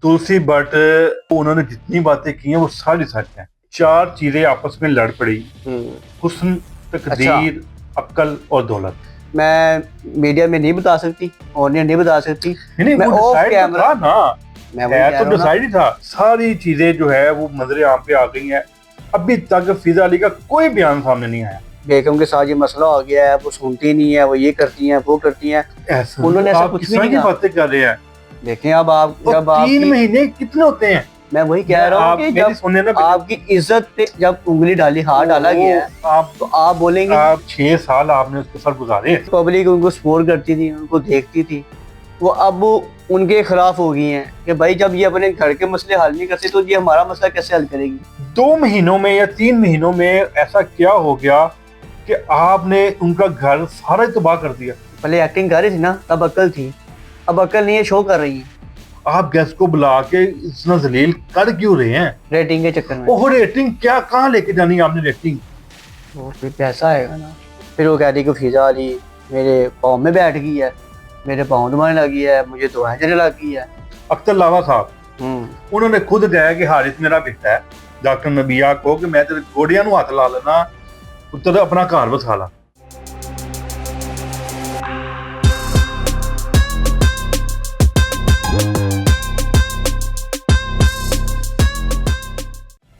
तुलसी but उन्होंने जितनी बातें की हैं वो सारी सच हैं। चार चीजें आपस में लड़ पड़ी, हुस्न, तकदीर, अक्ल और दौलत। मैं मीडिया में नहीं बता सकती, ऑडियंस नहीं बता सकती। नहीं मैं वो ऑफ डिसाइड कैमरा था ना, मैं वही है कह तो रहा हूं ना। डिसाइड ही था। सारी चीजें जो है वो नजरे आम पे आ गई हैं। अभी तक फिजा अली का कोई बयान सामने नहीं आया। बेगम के साथ ये मसला हो गया है, वो सुनती नहीं है, वो ये करती हैं, वो करती हैं। उन्होंने ऐसा आप कुछ किस भी तरह नहीं की कहा। बातें कर रहे हैं। देखें अब आप और जब 3 आपकी महीने कितने होते हैं। मैं वही कह रहा हूँ कि मेरी जब सुनने ना आपकी इज्जत पे जब उंगली डाली, हाथ डाला गया है, आप तो आप बोलेंगे। आप 6 साल आपने उसके साथ गुजारे। पब्लिक उनको सपोर्ट करती थी, उनको देखती थी, वो अब उनके खिलाफ हो गई हैं कि भाई जब ये अपने घर के मसले हल नहीं करते तो ये हमारा मसला कैसे हल करेगी। 2 महीनों में या 3 महीनों में ऐसा क्या हो गया कि आपने उनका घर सारा ही तबाह कर दिया। पहले एक्टिंग कर रही थी ना, तब अक्ल थी, अब अक्ल नहीं है, शो कर रही है। आप गेस्ट को बुला के इतना जलील कर क्यों रहे हैं। रेटिंग के चक्कर में ओह रेटिंग क्या, कहाँ लेके जानी है आपने रेटिंग। वो फिर पैसा आएगा ना। फिर वो कह रही कि फिजा अली मेरे पाँव में बैठ गई है, मेरे पाँव दबाने लगी है, मुझे दुआएं देने लगी है। अख्तर लावा साहब उन्होंने खुद कहा कि हारिस मेरा बेटा है। डॉक्टर नबिया को कि मैं तेरे गोडियां नूं हथ ला लेना, पुत्र अपना घर बसा ला।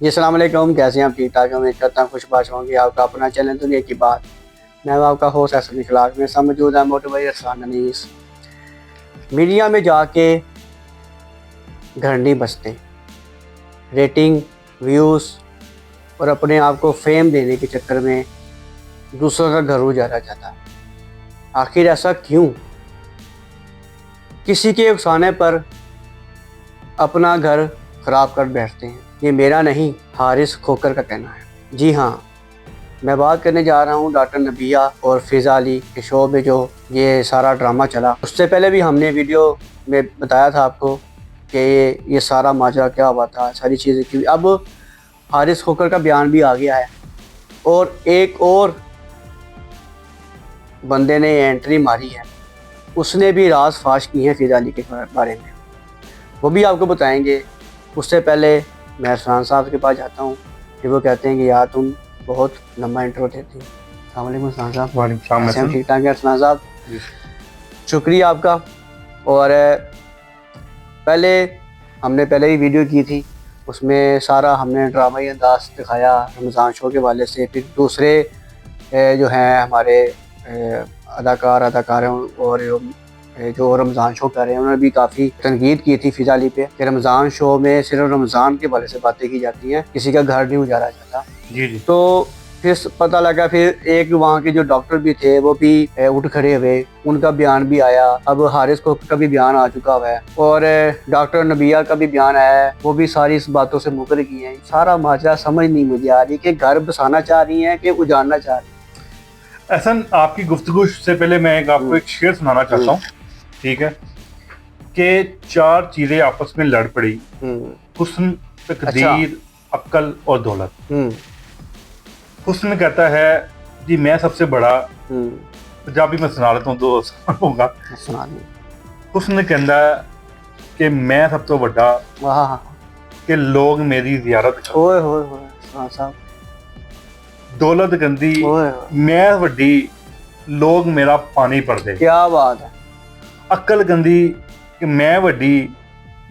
जी अस्सलाम वालेकुम, कैसे हैं आप? ठीक ठाक हैं, उम्मीद करता हूँ खुशबाश होंगे। आपका अपना चैनल दुनिया की बात, मैं हूं आपका होस्ट हसन इखलाक। मेरे साथ मौजूद है मोटे भाई अरसान अनीस। मीडिया में जाके घर नहीं बसते, रेटिंग, व्यूज़ और अपने आप को फेम देने के चक्कर में दूसरों का घर उजाड़ा जाता है। आखिर ऐसा क्यों? किसी के उकसाने पर अपना घर ख़राब कर बैठते हैं। ये मेरा नहीं, हारिस खोकर का कहना है। जी हाँ, मैं बात करने जा रहा हूँ डॉक्टर नबिया और फिजा अली के शो में जो ये सारा ड्रामा चला। उससे पहले भी हमने वीडियो में बताया था आपको कि ये सारा माजरा क्या हुआ था, सारी चीज़ें क्यों। अब हारिस खोकर का बयान भी आ गया है और एक और बंदे ने एंट्री मारी है, उसने भी राज फाश की है फिजा अली के बारे में, वो भी आपको बताएंगे। उससे पहले मैं अरसान साहब के पास जाता हूँ कि वो कहते हैं कि यार तुम बहुत लंबा इंट्रो देती हो। अस्सलाम वालेकुम अरसान साहब। वालेकुम सलाम। ठीक ठाक है अरसान साहब, शुक्रिया आपका। और पहले हमने पहले ही वीडियो की थी, उसमें सारा हमने ड्रामाई अंदाज दिखाया रमज़ान शो के वाले से। फिर दूसरे जो हैं हमारे अदाकारों और जो रमज़ान शो कर रहे हैं, उन्होंने भी काफ़ी तनकीद की थी फिजा अली पे कि रमज़ान शो में सिर्फ रमज़ान के बारे से बातें की जाती हैं, किसी का घर नहीं उजाड़ा जाता। जी जी। तो फिर पता लगा, फिर एक वहाँ के जो डॉक्टर भी थे वो भी उठ खड़े हुए, उनका बयान भी आया। अब हारिस को का भी बयान आ चुका हुआ है और डॉक्टर नबिया का भी बयान आया है, वो भी सारी इस बातों से मुकर गई हैं। सारा माजरा समझ नहीं मुझे आ रही कि घर बसाना चाह रही हैं कि उजाड़ना चाह रही हैं। एहसन, आपकी गुफ्तगू से पहले मैं आपको एक शेर सुनाना चाहता हूँ, ठीक है? कि 4 चीजें आपस में लड़ पड़ी, हुस्न, तकदीर, अक्ल और दौलत। हुस्न कहता है जी मैं सबसे बड़ा, पंजाबी में सुना लेता हूँ, 2 होगा। हुस्न कहता है कि मैं सब तो बड़ा, कि लोग मेरी जियारत करदे। दौलत कहती मैं वड्डी, लोग मेरा पानी पड़दे। क्या बात है। अक्ल कहती कि मैं वड्डी,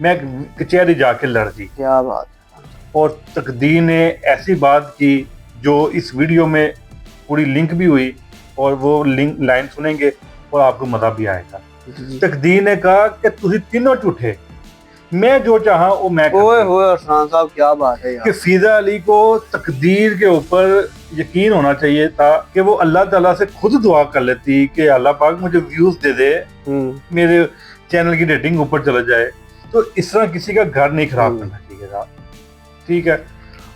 मैं कचहरी जाके लड़दी। क्या बात है। और तकदीर ने ऐसी बात की जो इस वीडियो में पूरी लिंक भी हुई, और वो लिंक लाइन सुनेंगे और आपको मजा भी आएगा। तकदीर ने कहा कि तुसी तीनों झूठे, मैं जो चाहा वो मैं अरसान साहब क्या बात है यार। कि फिजा अली को तकदीर के ऊपर यकीन होना चाहिए था कि वो अल्लाह ताला से खुद दुआ कर लेती कि अल्लाह पाक मुझे व्यूज दे दे, मेरे चैनल की रेटिंग ऊपर चला जाए। तो इस तरह किसी का घर नहीं खराब करना चाहिए था, ठीक है?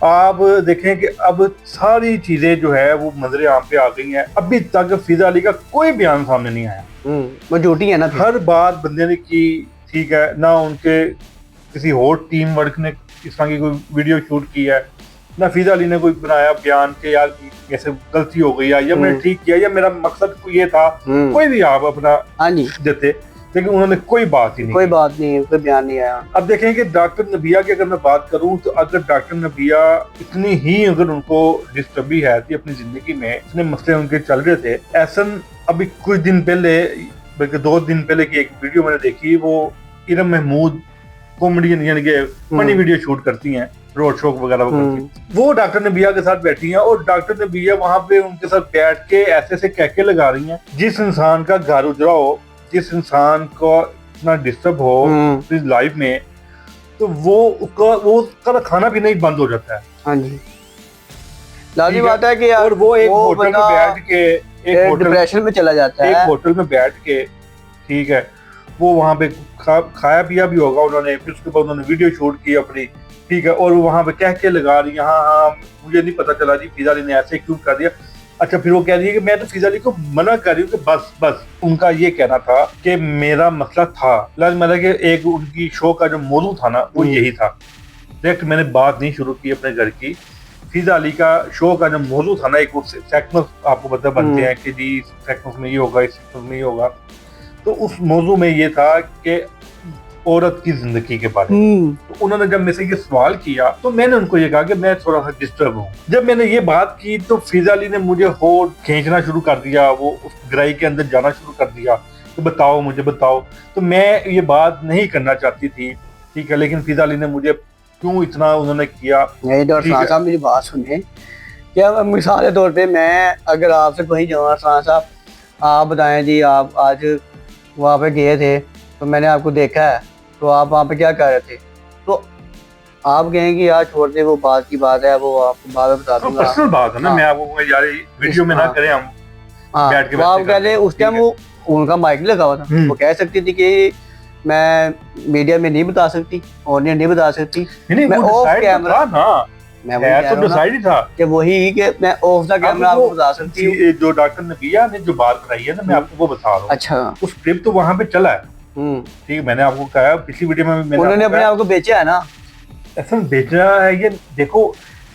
आप देखें कि अब सारी चीजें जो है वो नजरे आम पे आ गई हैं। अभी तक फिजा अली का कोई बयान सामने नहीं आया। वो झूठी है ना। हर बात बंदे ने की, ठीक है ना? उनके किसी और टीम वर्क ने इस तरह की कोई वीडियो शूट की है ना, फिजा अली ने कोई बनाया बयान के यार कैसे गलती हो गई या मैंने ठीक किया या मेरा मकसद ये था। कोई भी आप अपना देते, लेकिन उन्होंने कोई बात ही नहीं कोई की। बात नहीं, कोई बयान नहीं आया। अब देखें कि डॉक्टर नबिया की अगर मैं बात करूं तो अगर डॉक्टर नबिया इतनी ही अगर उनको डिस्टर्बी है थी अपनी जिंदगी में, इतने मसले उनके चल रहे थे, एहसन अभी कुछ दिन पहले, बल्कि 2 दिन पहले की एक वीडियो मैंने देखी, वो इरम महमूद कॉमेडियन यानी कि फनी वीडियो शूट करती हैं, रोड शो वगैरह वो करती हैं, वो डॉक्टर नबिया के साथ बैठी हैं और डॉक्टर नबिया वहां पे उनके साथ बैठ के ऐसे से कहके लगा रही हैं, जिस इंसान का घर उजड़ा हो, जिस इंसान को इतना डिस्टर्ब हो इस लाइफ में, तो वो उसका खाना पीना ही बंद हो जाता है। हाँ जी, लाजमी बात है कि और वो एक होटल में बैठ के एक डिप्रेशन में चला जाता है, एक होटल में बैठ के, ठीक है, वो वहां पे खाया पिया भी होगा उन्होंने, फिर उसके बाद उन्होंने वीडियो शूट की अपनी, ठीक है, और वहां पे कह के लगा रही, हाँ मुझे नहीं पता चला जी फिजा अली ने ऐसे क्यों कर दिया। अच्छा, फिर वो कह रही है कि मैं तो फिजा अली को मना कर रही हूँ कि बस उनका ये कहना था कि मेरा मसला था, मतलब कि एक उनकी शो का जो मौजू था ना वो यही था। डायरेक्ट मैंने बात नहीं शुरू की अपने घर की, फिजा अली का शो का जो मौजू था ना, एक सेक्शंस आपको पता बनते हैं कि जी सेक्शंस में ये होगा, इस सेक्शन में ये होगा, तो उस मौजू में ये था कि औरत की जिंदगी के बारे में। तो उन्होंने जब मुझसे ये सवाल किया तो मैंने उनको ये कहा कि मैं थोड़ा सा डिस्टर्ब हूँ। जब मैंने ये बात की तो फिजा अली ने मुझे होठ खींचना शुरू कर दिया, वो उस गहराई के अंदर जाना शुरू कर दिया कि बताओ मुझे बताओ। तो मैं ये बात नहीं करना चाहती थी, ठीक है, लेकिन फिजा अली ने मुझे क्यों इतना उन्होंने किया। डॉक्टर साहब मेरी बात सुने, क्या मिसाल के तौर पे मैं अगर आपसे कहीं जाऊँ, साहब आप बताएं जी, आप आज वहाँ पे गए थे तो मैंने आपको देखा है, तो आप वहाँ पे क्या कर रहे थे, तो आप कहेंगे यार छोड़ दे, वो बात की बात है, वो आपको बाद में बता दूंगा, पर्सनल बात है ना। मैं आपको यार वीडियो में ना करें हम बैठ के, तो आप कह रहे उस टाइम वो उनका माइक लगा हुआ था, वो कह सकती थी कि मैं मीडिया में नहीं बता सकती, ऑडियंस नहीं बता सकती, मैं ऑफ कैमरा ना, मैं तो डिसाइड था कि वही कि मैं ऑफ द कैमरा आपको बता सकती हूँ। जो डॉक्टर नबिया ने जो बात बताई है ना, मैं आपको वो बता रहा हूँ। अच्छा, उस क्लिप तो वहां पे चला है, ठीक है, मैंने आपको कहा पिछली वीडियो में, मैंने उन्होंने अपने आप को बेचा है ना, ऐसा बेचा है ये देखो,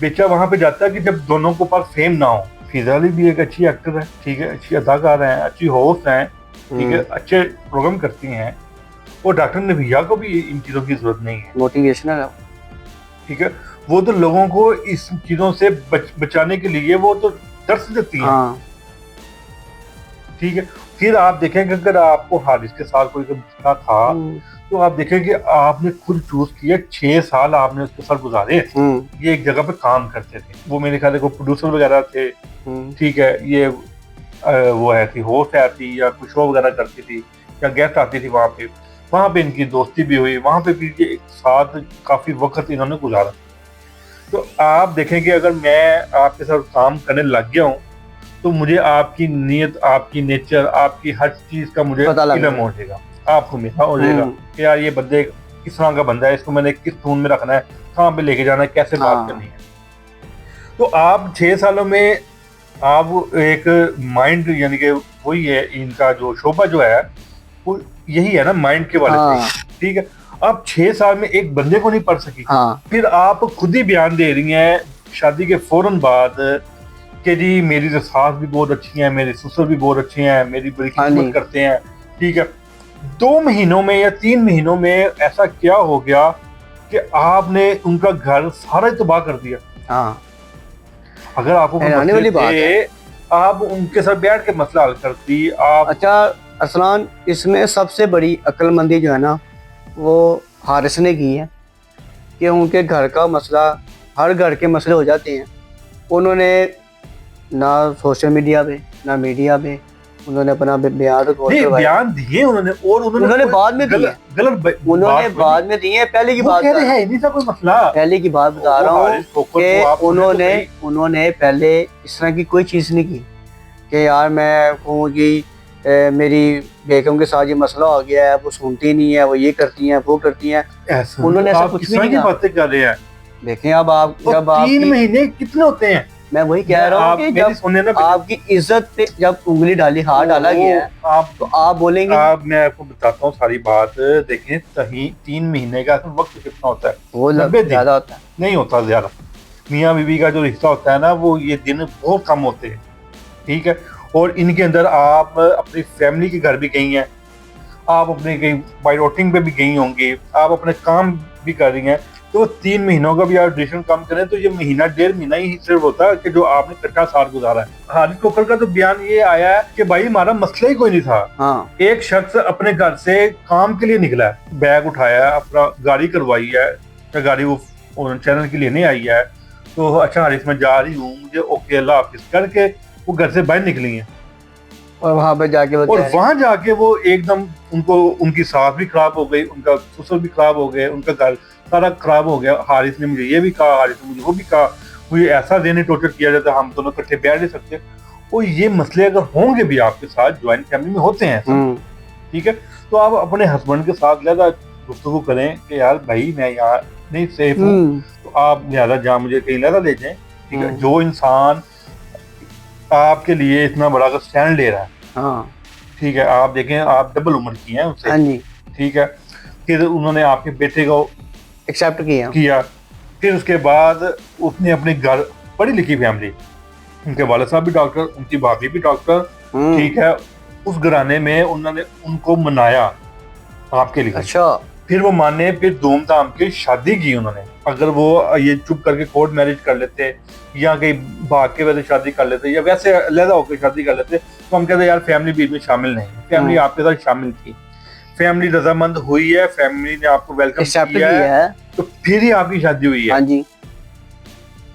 बेचा वहां पे जाता है कि जब दोनों को पास फेम ना हो। फिजा अली भी एक अच्छी एक्टर है, ठीक है, अच्छी अदाकार है, अच्छी होस्ट है, ठीक है, अच्छे प्रोग्राम करती हैं, और डॉक्टर नबिया को भी इन चीजों की जरूरत नहीं है, मोटिवेशनल है, ठीक है, वो तो लोगों को इस चीजों से बचाने के लिए वो तो दर्श देती है, ठीक है। फिर आप देखेंगे अगर आपको हारिस के साथ कोई मसला था तो आप देखेंगे आपने खुद चूज किया, 6 साल आपने उसके साथ गुजारे, ये एक जगह पे काम करते थे, वो मेरे ख्याल को प्रोड्यूसर वगैरह थे, ठीक है, ये वो है थी होस्ट आती या कुछ शो वगैरह करती थी या गेस्ट आती थी, वहाँ पे इनकी दोस्ती भी हुई, वहाँ पे भी एक साथ काफी वक्त इन्होंने गुजारा। तो आप देखेंगे अगर मैं आपके साथ काम करने लग गया हूँ तो मुझे आपकी नीयत, आपकी नेचर, आपकी हर चीज का मुझे इल्म हो जाएगा, आपको मिला हो जाएगा कि यार ये बंदे किस तरह का बंदा है, इसको मैंने किस टून में रखना है, कहाँ पे लेके जाना है, कैसे बात करनी है। तो आप 6 सालों में आप एक माइंड, यानी कि वही है इनका जो शोभा जो है वो यही है ना, माइंड के वाले से, ठीक है। आप 6 साल में एक बंदे को नहीं पढ़ सकी, फिर आप खुद ही बयान दे रही हैं शादी के फौरन बाद कि जी मेरी तो सास भी बहुत अच्छी है, मेरे ससुर भी बहुत अच्छे हैं, मेरी बड़ी खिदमत करते हैं, ठीक है। 2 महीनों में या 3 महीनों में ऐसा क्या हो गया कि आपने उनका घर सारा तबाह कर दिया। अगर आपको आने वाली बात है, आप उनके साथ बैठ के मसला हल करती आप। अच्छा अरसलान, इसमें सबसे बड़ी अक्लमंदी जो है ना वो हारिस ने की है कि उनके घर का मसला, हर घर के मसले हो जाते हैं, उन्होंने ना सोशल मीडिया पे ना मीडिया पे उन्होंने अपना बयान दिए, उन्होंने बाद में दिए, गलत उन्होंने बाद में दिए, पहले की बात है नहीं था कोई मसला, पहले की बात बता रहा हूँ कि उन्होंने पहले इस तरह की कोई चीज़ नहीं की कि यार मैं कहूँ कि मेरी बेगम के साथ ये मसला हो गया है, वो सुनती नहीं है, वो ये करती हैं, वो करती हैं, उन्होंने ऐसा कुछ भी नहीं बातें कर रहे हैं। देखें अब आप जब 3 महीने कितने होते हैं, मैं वही कह रहा हूँ कि जब आपकी इज्जत पे जब उंगली डाली, हाथ डाला गया है, तो आप बोलेंगे। मैं आपको बताता हूँ सारी बात, देखें 3 महीने का वक्त कितना होता है, वो 90 ज्यादा होता है, नहीं होता ज्यादा। मियाँ बीवी का जो रिश्ता होता है ना वो ये दिन बहुत कम होते हैं, ठीक है। और इनके अंदर आप अपनी फैमिली के घर भी गई हैं, आप अपने कहीं बाई आउटिंग पे भी गई होंगी, आप अपने काम भी कर रही हैं, तो 3 महीनों का भी आप ड्यूरेशन कम करें तो ये महीना 1.5 महीना ही सिर्फ होता है कि जो आपने कच्चा साल गुजारा है। हारिस खोखर का तो बयान ये आया है कि भाई हमारा मसला ही कोई नहीं था। हाँ। एक शख्स अपने घर से काम के लिए निकला है, बैग उठाया, अपना गाड़ी करवाई है, तो गाड़ी वो चैनल के लिए नहीं आई है, तो अच्छा हारिस मैं जा रही हूँ, मुझे ओके अल्लाह हाफिज करके वो घर से बाहर निकली है, और वहां पे जाके और वहां जाके वो एकदम उनको उनकी सास भी खराब हो गई, उनका ससुर भी खराब हो गए, उनका घर सारा खराब हो गया। हारिस ने मुझे ये भी कहा, हारिस ने मुझे वो भी कहा, मुझे ऐसा देने टॉर्चर किया जाता है, हम दोनों इकट्ठे बैठ नहीं सकते। और ये मसले अगर होंगे भी आपके साथ, ज्वाइंट फैमिली में होते हैं, ठीक है, तो आप अपने हस्बैंड के साथ ज्यादा गुफ्तगू करें कि यार भाई मैं यहाँ नहीं सेफ हूँ, तो आप ज्यादा जहाँ मुझे कहीं ज्यादा ले जाएं, ठीक है। जो इंसान आपके लिए इतना बड़ा का स्टैंड ले रहा है, हाँ, ठीक है, आप देखें आप डबल उम्र की हैं उससे, हाँ जी, ठीक है, फिर उन्होंने आपके बेटे को एक्सेप्ट किया, फिर उसके बाद उसने अपने घर, पढ़ी लिखी फैमिली, उनके वाले साहब भी डॉक्टर, उनकी भाभी भी डॉक्टर, ठीक है, उस घराने में उन्होंने उनको मनाया आपके लिए। अच्छा, फिर वो माने, फिर धूमधाम की शादी की उन्होंने। अगर वो ये चुप करके कोर्ट मैरिज कर लेते या कहीं भाग के वैसे शादी कर लेते या वैसे अलग होकर शादी कर लेते, तो हम कहते यार फैमिली बीच में शामिल नहीं, फैमिली आपके साथ शामिल थी, फैमिली रजामंद हुई है, फैमिली ने आपको वेलकम किया है, तो फिर ही आपकी शादी हुई है। हाँ जी,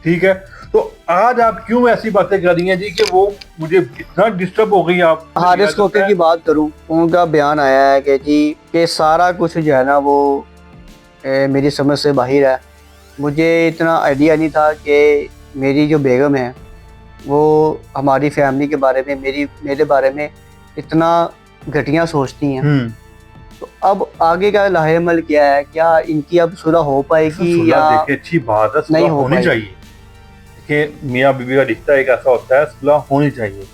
ठीक है, तो आज आप क्यों ऐसी बातें कर रही हैं जी कि वो मुझे इतना डिस्टर्ब हो गई। आप हारिस खोखर की बात करूं, उनका बयान आया है कि जी कि सारा कुछ जो है ना वो मेरी समझ से बाहर है, मुझे इतना आइडिया नहीं था कि मेरी जो बेगम है वो हमारी फैमिली के बारे में, मेरे बारे में इतना घटिया सोचती हैं। तो अब आगे का लाहेमल क्या है, क्या इनकी अब सुलह हो पाएगी या देखिए अच्छी बात है, नहीं होनी चाहिए कि मियाँ बीवी का रिश्ता एक ऐसा होता है, सुलह होनी चाहिए,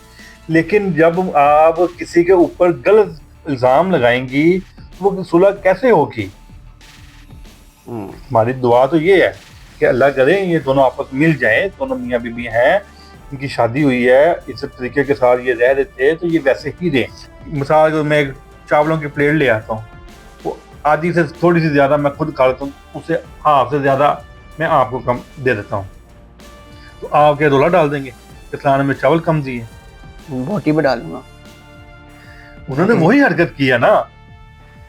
लेकिन जब आप किसी के ऊपर गलत इल्जाम लगाएंगी तो वो सुलह कैसे होगी। हमारी दुआ तो ये है कि अल्लाह करे ये दोनों आपस में मिल जाएं, दोनों मियाँ बीवी हैं, इनकी शादी हुई है, इस तरीके के साथ ये रह रहे थे तो ये वैसे ही रहे। मिसाल को मैं चावलों की प्लेट ले आता हूँ, वो आधी से थोड़ी सी ज़्यादा मैं खुद खा लेता हूँ, उससे हाफ से ज़्यादा मैं आपको कम दे देता हूँ, तो आप क्या रोला डाल देंगे किसान में चावल कम दिए, बोटी में डालूंगा। उन्होंने वही हरकत किया ना।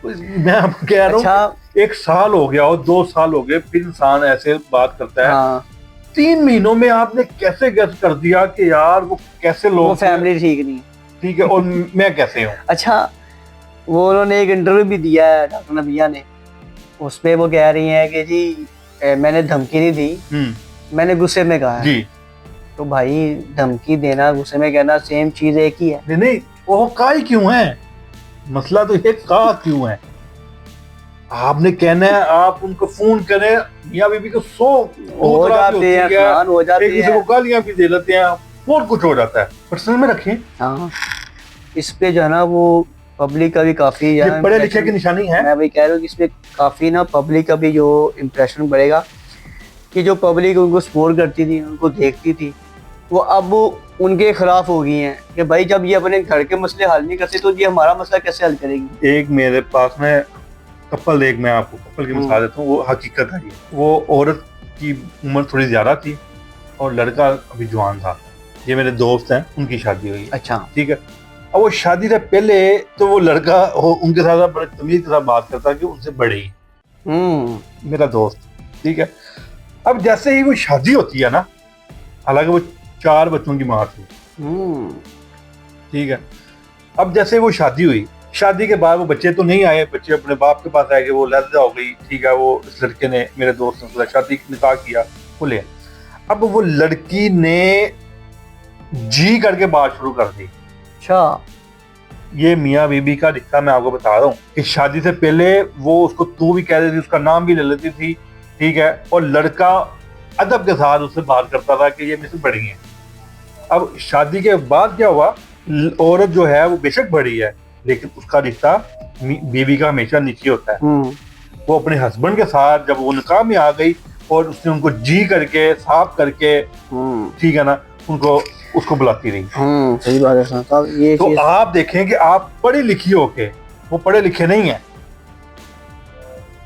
तो मैं आपको कह रहा हूँ अच्छा, 1 साल हो गया और 2 साल हो गए, फिर इंसान ऐसे बात करता है। हाँ, 3 महीनों में आपने कैसे गेस कर दिया कि यार वो कैसे लोग, वो फैमिली ठीक नहीं, ठीक है, और मैं कैसे हूँ। अच्छा, वो उन्होंने एक इंटरव्यू भी दिया है डॉक्टर नबिया ने, उसमें वो कह रही हैं कि जी मैंने धमकी नहीं दी, मैंने गुस्से में कहा जी। तो भाई धमकी देना गुस्से में कहना सेम चीज एक ही है। नहीं वो का ही क्यों है, मसला तो ये का क्यों है। आपने कहना है आप उनको फोन करें, मियां बीबी को हो जाते हैं, किसी को गालियां भी दे लेते हैं, बहुत कुछ हो जाता है, पर्सनल में रखें। हाँ, इस पे जो है ना वो पब्लिक का भी काफी पढ़े लिखे की निशानी है। मैं वही कह रहा हूँ कि इसमें काफी ना पब्लिक का भी जो इम्प्रेशन बढ़ेगा, कि जो पब्लिक उनको सपोर्ट करती थी, उनको देखती थी, वो अब उनके खिलाफ हो गई हैं कि भाई जब ये अपने घर के मसले हल नहीं करते तो ये हमारा मसला कैसे हल करेगी। एक मेरे पास में कपल, एक मैं आपको कपल की मिसाल देता हूँ, वो हकीकत है। वो औरत की उम्र थोड़ी ज्यादा थी और लड़का अभी जवान था, ये मेरे दोस्त हैं, उनकी शादी हुई। अच्छा, ठीक है, अब वो शादी से पहले तो वो लड़का उनके साथ बड़े तमीज के साथ बात करता कि उनसे बड़े ही, मेरा दोस्त, ठीक है। अब जैसे ही वो शादी होती है ना, हालांकि वो 4 बच्चों की माँ थी, ठीक है, अब जैसे वो शादी हुई, शादी के बाद वो बच्चे तो नहीं आए, बच्चे अपने बाप के पास आए कि वो लड़का हो गई, ठीक है, वो इस लड़के ने, मेरे दोस्त ने शादी निकाह किया, वो ले। अब वो लड़की ने जी करके बात शुरू कर दी। अच्छा, ये मियाँ बीबी का रिश्ता मैं आपको बता रहा हूँ कि शादी से पहले वो उसको तू भी कह देती थी, उसका नाम भी ले लेती थी, ठीक है, और लड़का अदब के साथ उससे बात करता था कि ये मुझसे बड़ी है। अब शादी के बाद क्या हुआ, औरत जो है वो बेशक बड़ी है, लेकिन उसका रिश्ता बीवी का हमेशा नीचे होता है। वो अपने हस्बैंड के साथ जब वो निकाह में आ गई और उसने उनको जी करके साफ करके, ठीक है ना, उनको उसको बुलाती रही। सही बात है साहब। ये तो आप देखें कि आप पढ़ी लिखी होके वो पढ़े लिखे नहीं है।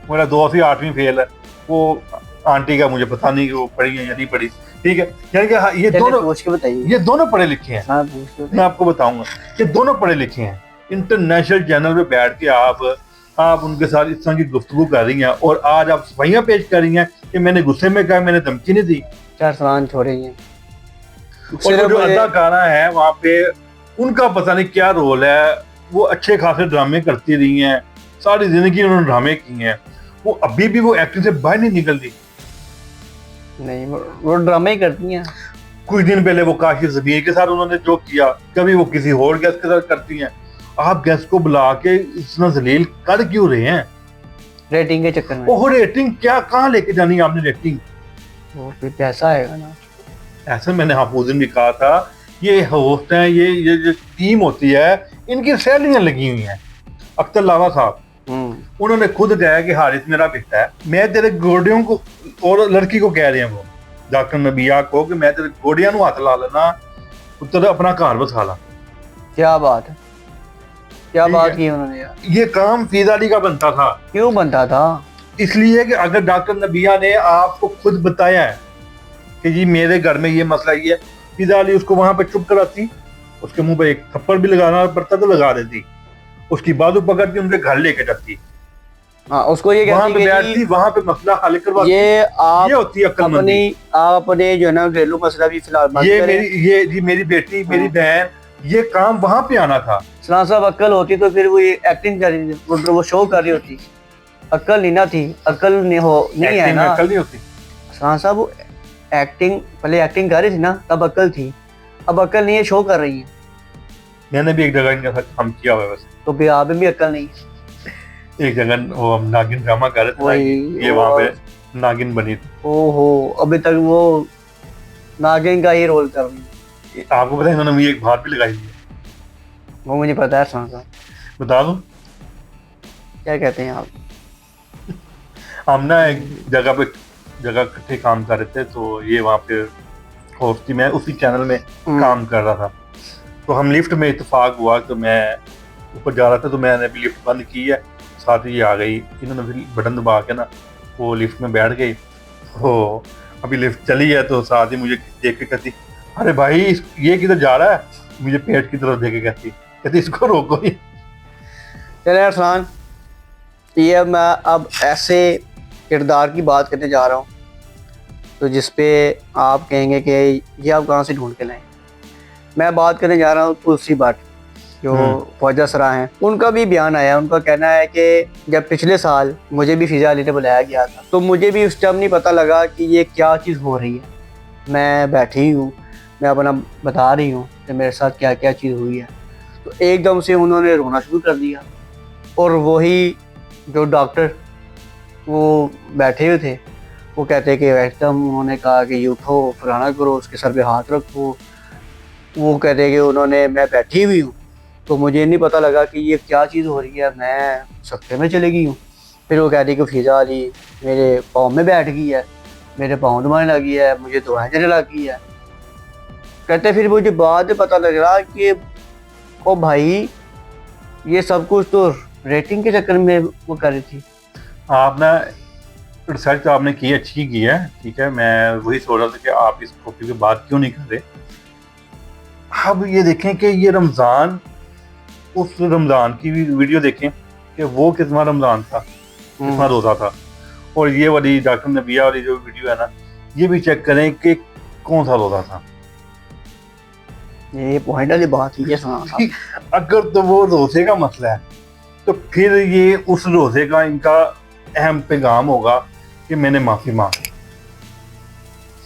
मेरा दोस्त ही 8वीं फेल है, वो आंटी का मुझे पता नहीं कि वो पढ़ी है या नहीं पढ़ी, ठीक है। यानी कि हाँ, ये दोनों पढ़े लिखे हैं। हाँ, मैं आपको बताऊंगा कि दोनों पढ़े लिखे हैं। इंटरनेशनल चैनल पे बैठ के आप उनके साथ इस तरह की गुफ्तगू कर रही हैं और आज आप सफाइयां पेश कर रही हैं कि मैंने गुस्से में कहा, मैंने धमकी नहीं दी। चार सलान छोड़े हैं। और जो अदाकारा है वहाँ पे, उनका पता नहीं क्या रोल है। वो अच्छे खासे ड्रामे करती रही हैं, सारी जिंदगी उन्होंने ड्रामे किए हैं। वो अभी भी वो एक्टिंग से बाहर नहीं निकलती। नहीं, वो ड्रामे ही करती हैं। कुछ दिन पहले वो काशी ज़मीर के साथ उन्होंने जो किया, कभी वो किसी और गेस्ट के साथ करती हैं। आप गेस्ट को बुला के इतना जलील कर क्यों रहे हैं? रेटिंग के चक्कर में। ओह, रेटिंग क्या, कहाँ लेके जानी है आपने रेटिंग? वो फिर पैसा आएगा ना। ऐसे मैंने उस दिन भी कहा था, ये होस्ट हैं, ये जो टीम होती है, इनकी सैलरियां लगी हुई हैं। अख्तर लावा साहब, उन्होंने खुद कहा कि हारिस मेरा बेटा है, मैं तेरे गोडियों को, और लड़की को कह रहे हैं वो डॉक्टर नबिया को, कि मैं तेरे गोडियां नूं हाथ ला लेना, तेरे अपना घर बसा ला। क्या बात है, क्या बात की उन्होंने यार। ये काम फिजा अली का बनता था। क्यों बनता था? इसलिए कि अगर डॉक्टर नबिया ने आपको खुद बताया है कि जी मेरे घर में ये मसला ये है, फिजा अली उसको वहां पे चुप कराती, उसके मुंह पे एक थप्पड़ भी लगाना पड़ता तो लगा देती, उसकी बाजू पकड़ के उनके घर लेके जाती। हाँ, उसको ये वहां पे बैठती, वहां पे मसला हल करवाती। ये होती है अक्लमंदी। आप अपने जो है ना घरेलू मसला भी फिलहाल ये मेरी बेटी, मेरी बहन, ये काम वहां पे आना था। सलाम साहब, अक्ल होती तो फिर वो ये एक्टिंग कर रही थी, वो शो कर रही होती। अक्ल नहीं ना थी, अक्ल नहीं है ना, अक्ल नहीं होती। सलाम साहब वो एक्टिंग, पहले एक्टिंग कर रही थी ना, तब अक्ल थी, अब अक्ल नहीं है, शो कर रही है। मैंने भी एक जगह इनके साथ काम किया हुआ है वैसे। तो फिर आप में भी अक्ल नहीं है। एक जगह वो हम नागिन ड्रामा कर रहे थे, ये वहां पे नागिन बनी थी। ओहो, अभी तक वो नागिन का ही रोल कर रही है। आपको पता है इन्होंने मुझे एक बात भी लगाई है? वो मुझे पता है सलाम साहब। बता दूं क्या कहते हैं आप? हम ना एक जगह इकट्ठे काम कर रहे थे, तो ये वहाँ पे होस्ट थी, मैं उसी चैनल में काम कर रहा था। तो हम लिफ्ट में इत्तेफाक हुआ, तो मैं ऊपर जा रहा था, तो मैंने भी लिफ्ट बंद की है, साथ ही आ गई। इन्होंने फिर बटन दबा के ना वो लिफ्ट में बैठ गई। तो अभी लिफ्ट चली है, तो साथ ही मुझे देख के कहती, अरे भाई ये किधर जा रहा है? मुझे पेट की तरफ देख के कहती इसको रोको। चले अरसान, ये मैं अब ऐसे किरदार की बात करने जा रहा हूँ तो जिसपे आप कहेंगे कि ये आप कहाँ से ढूंढ के लाए। मैं बात करने जा रहा हूँ तुलसी भट्ट, जो ख्वाजा सरा हैं। उनका भी बयान आया, उनका कहना है कि जब पिछले साल मुझे भी फिजा अली ने बुलाया गया था, तो मुझे भी उस टाइम नहीं पता लगा कि ये क्या चीज़ हो रही है। मैं बैठी हूँ, मैं अपना बता रही हूँ कि मेरे साथ क्या क्या चीज़ हुई है, तो एकदम से उन्होंने रोना शुरू कर दिया। और वही जो डॉक्टर वो बैठे हुए थे, वो कहते कि एकदम, उन्होंने कहा कि ये उठो, फलाना करो, उसके सर पे हाथ रखो। वो कहते कि उन्होंने, मैं बैठी हुई हूँ तो मुझे नहीं पता लगा कि ये क्या चीज़ हो रही है, मैं सख्ते में चली गई हूँ। फिर वो कहती कि फिजा अली मेरे पाँव में बैठ गई है, मेरे पाँव दबाने लगी है, मुझे दुआएं देने लगी है। कहते फिर मुझे बाद में पता लग रहा कि ओ भाई, ये सब कुछ तो रेटिंग के चक्कर में वो कर रही थी। आपने रिसर्च तो आपने की, अच्छी की है, ठीक है। मैं वही सोच रहा था कि आप इस टॉपिक पे बात क्यों नहीं कर रहे। अब ये देखें कि ये रमज़ान, उस रमज़ान की भी वीडियो देखें कि वो कितना रमज़ान था, कितना रोज़ा था, और ये वाली डॉक्टर नबिया वाली जो वीडियो है ना, ये भी चेक करें कि कौन सा रोज़ा था। ये पॉइंट वाली बात ही है। अगर तो वो रोज़े का मसला है, तो फिर ये उस रोज़े का इनका अहम पैगाम होगा कि मैंने माफ़ी मांगी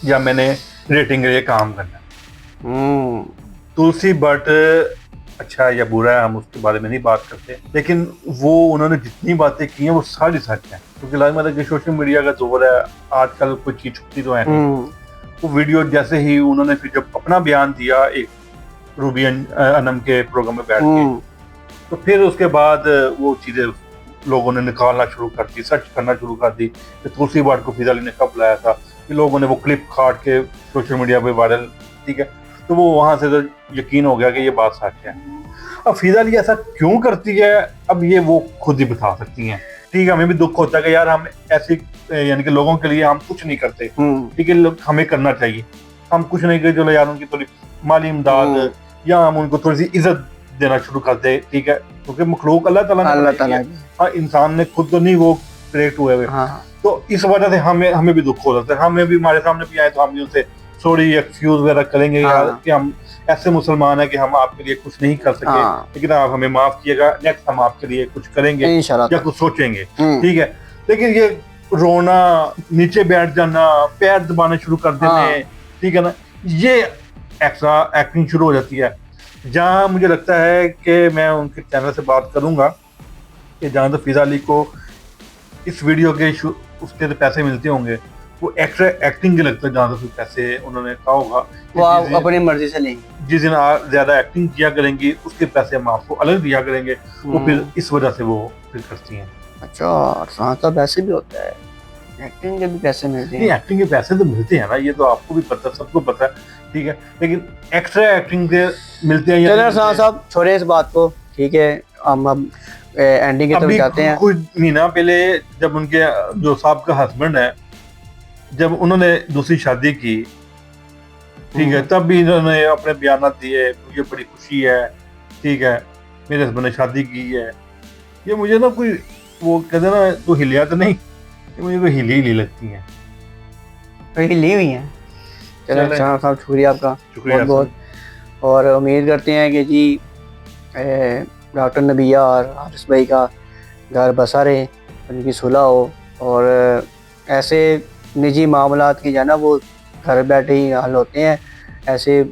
या मैंने रेटिंग के लिए काम करना। तुलसी भट्ट अच्छा या बुरा है, हम उसके बारे में नहीं बात करते, लेकिन वो उन्होंने जितनी बातें की हैं वो सारी सच हैं। क्योंकि लाजमत सोशल मीडिया का दौर है, आजकल कोई चीज छुपती तो है नहीं। वो वीडियो जैसे ही उन्होंने फिर जब अपना बयान दिया एक रूबी अनम के प्रोग्राम में बैठ के, तो फिर उसके बाद वो चीज़ें लोगों ने निकालना शुरू कर दी, सर्च करना शुरू कर दी कि तुलसी भट्ट को फिजा अली ने कब लाया था। कि लोगों ने वो क्लिप काट के सोशल मीडिया पे वायरल, ठीक है, तो वो वहाँ से तो यकीन हो गया कि ये बात सच है। अब फिजा अली ऐसा क्यों करती है, अब ये वो खुद ही बता सकती हैं। ठीक है, हमें भी दुख होता है कि यार हम ऐसे यानी कि लोगों के लिए हम कुछ नहीं करते, ठीक है, हमें करना चाहिए। हम कुछ नहीं करते, चलो यार उनकी थोड़ी माली इमदाद या हम उनको थोड़ी सी इज्जत देना शुरू कर दे, ठीक है, क्योंकि मखलूक अल्लाह ताला ने, हाँ, इंसान ने खुद तो नहीं वो क्रिएट हुए हुए। तो इस वजह से हमें भी दुख हो जाता है। हमें भी, हमारे सामने भी आए तो हम भी उनसे सॉरी एक्सक्यूज वगैरह करेंगे यार कि हम ऐसे मुसलमान हैं कि हम आपके लिए कुछ नहीं कर सके, लेकिन आप हमें माफ कीजिएगा, नेक्स्ट हम आपके लिए कुछ करेंगे या कुछ सोचेंगे, ठीक है। लेकिन ये रोना, नीचे बैठ जाना, पैर दबाने शुरू कर देने, ठीक है ना, ये एक्स्ट्रा एक्टिंग शुरू हो जाती है। जहाँ मुझे लगता है कि मैं उनके चैनल से बात करूंगा कि जहाँ तो फिजा अली को इस वीडियो के उसके तो पैसे मिलते होंगे, वो एक्स्ट्रा एक्टिंग के लगता है, जहाँ तक पैसे उन्होंने कहा होगा वो आप अपनी मर्जी से लेंगे। जिस दिन आप ज्यादा एक्टिंग किया करेंगी उसके पैसे हम आपको अलग दिया करेंगे, वो फिर इस वजह से वो फिर करती हैं। अच्छा, साथ पैसे भी होता है, एक्टिंग के भी पैसे मिलते हैं? एक्टिंग के पैसे तो मिलते हैं ना, ये तो आपको भी पता है, सबको पता है, ठीक है, लेकिन एक्स्ट्रा एक्टिंग के मिलते हैं। चलो साहब छोड़े इस बात को, ठीक है, हम अब एंडिंग की तरफ जाते हैं। कुछ महीना पहले जब उनके जो साहब का हस्बैंड है, जब उन्होंने दूसरी शादी की, ठीक है, तब भी इन्होंने अपने बयान दिए, मुझे बड़ी खुशी है, ठीक है, मेरे हस्बैंड ने शादी की है। ये मुझे ना कोई वो कहते ना तो हिलिया तो नहीं, ये मुझे कोई हिली लगती है, हिली हुई है। चलो साहब शुक्रिया आपका बहुत बहुत, और उम्मीद करते हैं कि जी डॉक्टर नबिया और हारिस भाई का घर बसा रहे, उनकी सुलह हो, और ऐसे निजी मामलात की जाना वो घर बैठे ही हल होते हैं, ऐसे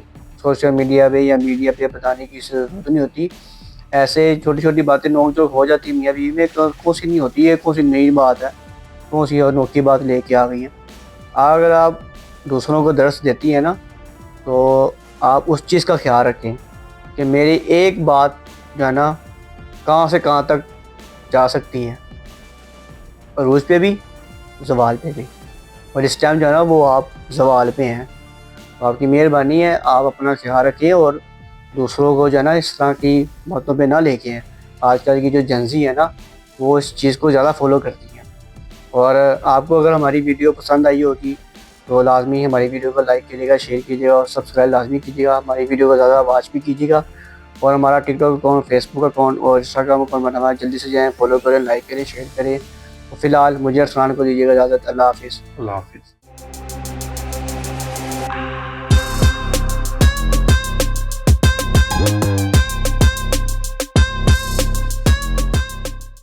सोशल मीडिया पे या मीडिया पे बताने की ज़रूरत नहीं होती। ऐसे छोटी छोटी बातें नोक जोक हो जाती मियाँ बीवी में, कौन सी नहीं होती है, कौन सी नई बात है, कौन सी और नोकी बात लेके आ गई है। अगर आप दूसरों को दर्स देती है ना, तो आप उस चीज़ का ख्याल रखें कि मेरी एक बात जो है ना कहाँ से कहाँ तक जा सकती है, अरूज पे भी, ज़वाल पे भी, और इस टाइम जो है ना वो आप ज़वाल पे हैं। तो आपकी मेहरबानी है, आप अपना ख्याल रखिए और दूसरों को जो है ना इस तरह की बातों पे ना लेके हैं। आजकल की जो जेंजी है ना, वो इस चीज़ को ज़्यादा फॉलो करती है। और आपको अगर हमारी वीडियो पसंद आई होगी तो लाजमी हमारी वीडियो को लाइक कीजिएगा, शेयर कीजिएगा और सब्सक्राइब लाजमी कीजिएगा। हमारी वीडियो को ज़्यादा वॉच भी कीजिएगा, और हमारा टिकटॉक अकाउंट, फेसबुक अकाउंट और इंस्टाग्राम अकाउंट बना हुआ है, जल्दी से जाएँ, फॉलो करें, लाइक करें, शेयर करें। तो फिलहाल मुझे अरसलान को दीजिएगा इजाज़त। अल्लाह हाफिज़। अल्लाह हाफिज़।